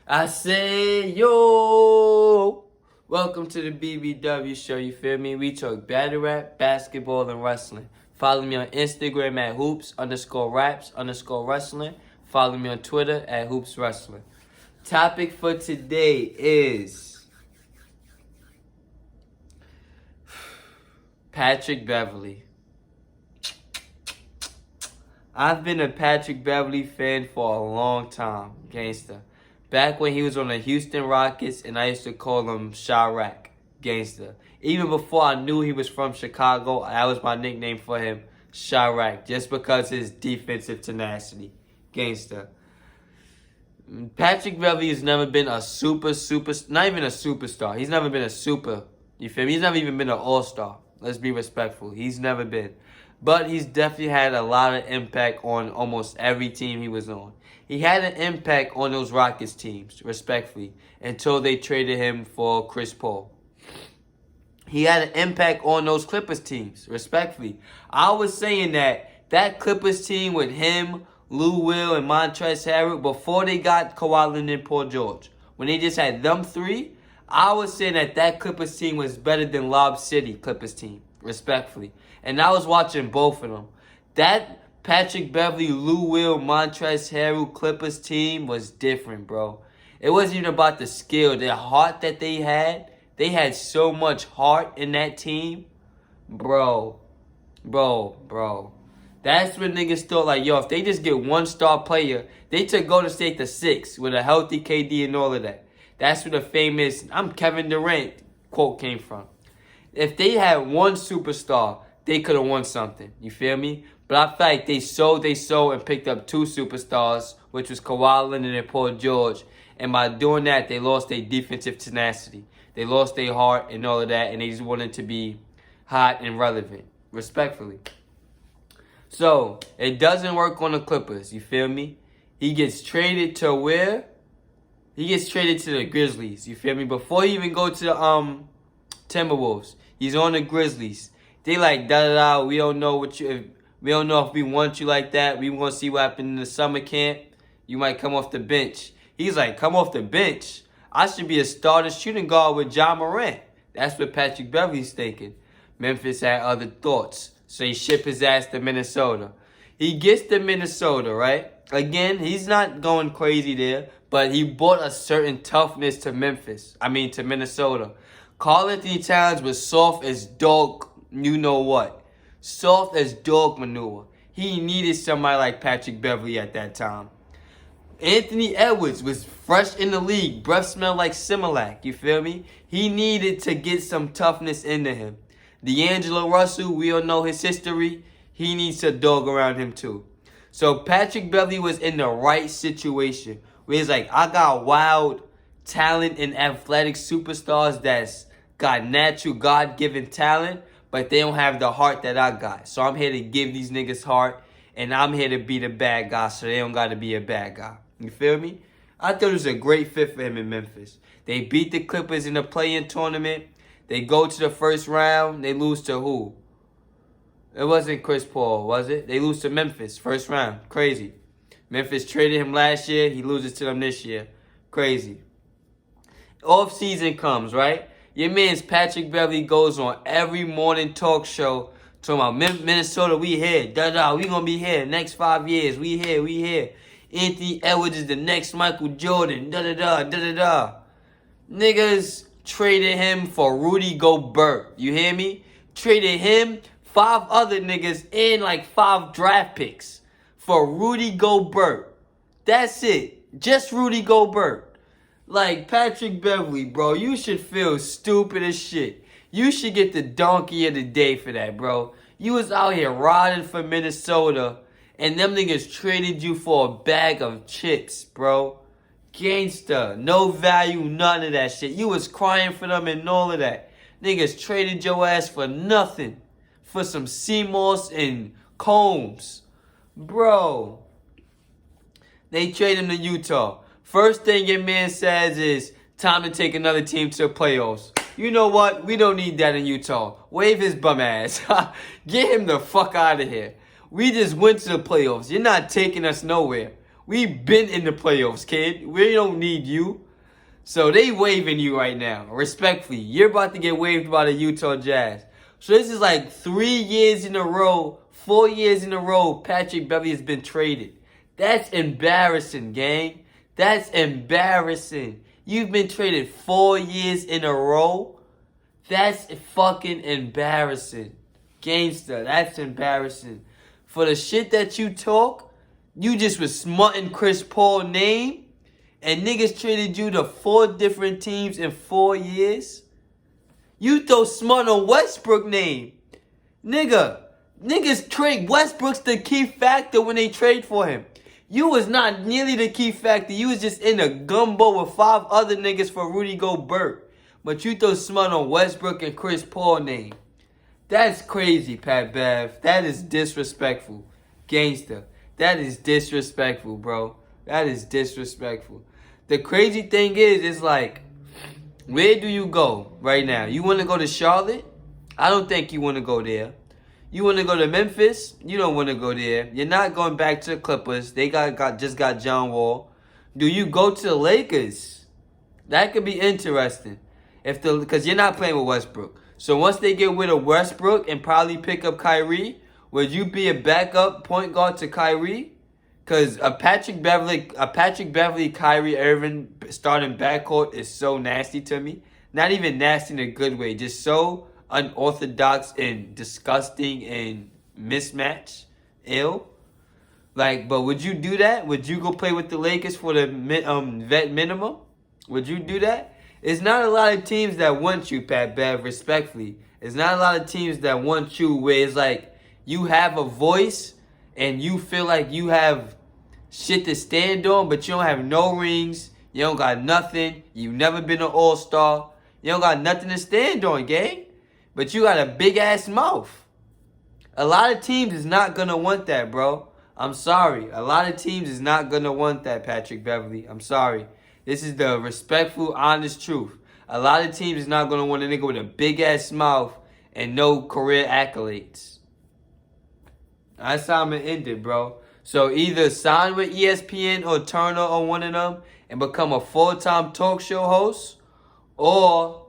I say, yo, welcome to the BBW show, you feel me? We talk battle rap, basketball, and wrestling. Follow me on Instagram at hoops_raps_wrestling. Follow me on Twitter at hoopswrestling. Topic for today is Patrick Beverley. I've been a Patrick Beverley fan for a long time, gangster. Back when he was on the Houston Rockets, and I used to call him Chirac, gangster. Even before I knew he was from Chicago, that was my nickname for him, Chirac, just because his defensive tenacity, gangster. Patrick Beverley has never been a not even a superstar. He's never been a super, you feel me? He's never even been an all-star. Let's be respectful. He's never been. But he's definitely had a lot of impact on almost every team he was on. He had an impact on those Rockets teams, respectfully, until they traded him for Chris Paul. He had an impact on those Clippers teams, respectfully. I was saying that Clippers team with him, Lou Will, and Montrezl Harrell, before they got Kawhi Leonard and Paul George, when they just had them three, I was saying that Clippers team was better than Lob City Clippers team, respectfully. And I was watching both of them. That Patrick Beverley, Lou Will, Montrezl Harrell Clippers team was different, bro. It wasn't even about the skill. The heart that they had so much heart in that team. Bro. That's when niggas thought like, yo, if they just get one star player, they took Golden State to 6 with a healthy KD and all of that. That's where the famous "I'm Kevin Durant" quote came from. If they had one superstar, they could have won something. You feel me? But I feel like they sold and picked up 2 superstars, which was Kawhi Leonard and Paul George. And by doing that, they lost their defensive tenacity. They lost their heart and all of that, and they just wanted to be hot and relevant, respectfully. So, it doesn't work on the Clippers, you feel me? He gets traded to where? He gets traded to the Grizzlies, you feel me? Before he even go to the Timberwolves, he's on the Grizzlies. They like, da-da-da, we don't know if we want you like that. We want to see what happened in the summer camp. You might come off the bench. He's like, come off the bench? I should be a starter shooting guard with Ja Morant. That's what Patrick Beverley's thinking. Memphis had other thoughts, so he shipped his ass to Minnesota. He gets to Minnesota, right? Again, he's not going crazy there, but he brought a certain toughness to Minnesota. Karl-Anthony Towns was soft as dog, you know what? Soft as dog manure. He needed somebody like Patrick Beverley at that time. Anthony Edwards was fresh in the league. Breath smelled like Similac, you feel me? He needed to get some toughness into him. D'Angelo Russell, we all know his history. He needs a dog around him too. So Patrick Beverley was in the right situation. Where he's like, I got wild talent and athletic superstars that's got natural God-given talent, but they don't have the heart that I got. So I'm here to give these niggas heart, and I'm here to be the bad guy so they don't got to be a bad guy. You feel me? I thought it was a great fit for him in Memphis. They beat the Clippers in the play-in tournament. They go to the first round. They lose to who? It wasn't Chris Paul, was it? They lose to Memphis, first round. Crazy. Memphis traded him last year. He loses to them this year. Crazy. Off season comes, right? Your man's Patrick Beverley goes on every morning talk show talking about Minnesota, we here. We gonna be here next 5 years. We here. Anthony Edwards is the next Michael Jordan. Niggas traded him for Rudy Gobert. You hear me? Traded him, 5 other niggas, and like 5 draft picks for Rudy Gobert. That's it. Just Rudy Gobert. Like, Patrick Beverley, bro, you should feel stupid as shit. You should get the donkey of the day for that, bro. You was out here riding for Minnesota, and them niggas traded you for a bag of chips, bro. Gangsta. No value, none of that shit. You was crying for them and all of that. Niggas traded your ass for nothing. For some CMOS and Combs. Bro. They traded him to Utah. First thing your man says is, time to take another team to the playoffs. You know what? We don't need that in Utah. Wave his bum ass. Get him the fuck out of here. We just went to the playoffs. You're not taking us nowhere. We've been in the playoffs, kid. We don't need you. So they waving you right now, respectfully. You're about to get waved by the Utah Jazz. So this is like 3 years in a row, 4 years in a row, Patrick Beverley has been traded. That's embarrassing, gang. That's embarrassing. You've been traded 4 years in a row. That's fucking embarrassing. Gangster, that's embarrassing. For the shit that you talk, you just was smutting Chris Paul's name, and niggas traded you to 4 different teams in 4 years. You throw smut on Westbrook name. Niggas trade Westbrook's the key factor when they trade for him. You was not nearly the key factor. You was just in a gumbo with 5 other niggas for Rudy Gobert. But you throw smut on Westbrook and Chris Paul name. That's crazy, Pat Bev. That is disrespectful. Gangster. That is disrespectful, bro. That is disrespectful. The crazy thing is like, where do you go right now? You want to go to Charlotte? I don't think you want to go there. You want to go to Memphis? You don't want to go there. You're not going back to the Clippers. They just got John Wall. Do you go to the Lakers? That could be interesting. Because you're not playing with Westbrook. So once they get rid of Westbrook and probably pick up Kyrie, would you be a backup point guard to Kyrie? Because a Patrick Beverley, Kyrie, Irving starting backcourt is so nasty to me. Not even nasty in a good way. Just so unorthodox and disgusting and mismatch. Ill. Like, but would you do that? Would you go play with the Lakers for the vet minimum? Would you do that? It's not a lot of teams that want you, Pat Bev, respectfully. It's not a lot of teams that want you where it's like you have a voice and you feel like you have shit to stand on, but you don't have no rings. You don't got nothing. You've never been an all-star. You don't got nothing to stand on, gang. But you got a big-ass mouth. A lot of teams is not going to want that, bro. I'm sorry. A lot of teams is not going to want that, Patrick Beverley. I'm sorry. This is the respectful, honest truth. A lot of teams is not going to want a nigga with a big-ass mouth and no career accolades. That's how I'm going to end it, bro. So either sign with ESPN or Turner or one of them and become a full-time talk show host, or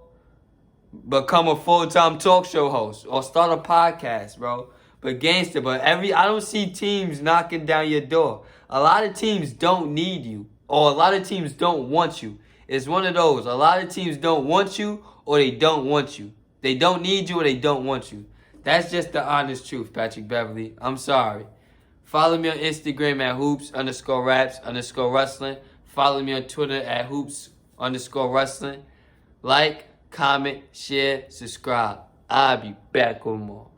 become a full-time talk show host, or start a podcast, bro. But gangster, I don't see teams knocking down your door. A lot of teams don't need you, or a lot of teams don't want you. It's one of those. A lot of teams don't want you, or they don't want you. They don't need you, or they don't want you. That's just the honest truth, Patrick Beverley. I'm sorry. Follow me on Instagram at hoops_raps_wrestling. Follow me on Twitter at hoops_wrestling. Like, comment, share, subscribe. I'll be back with more.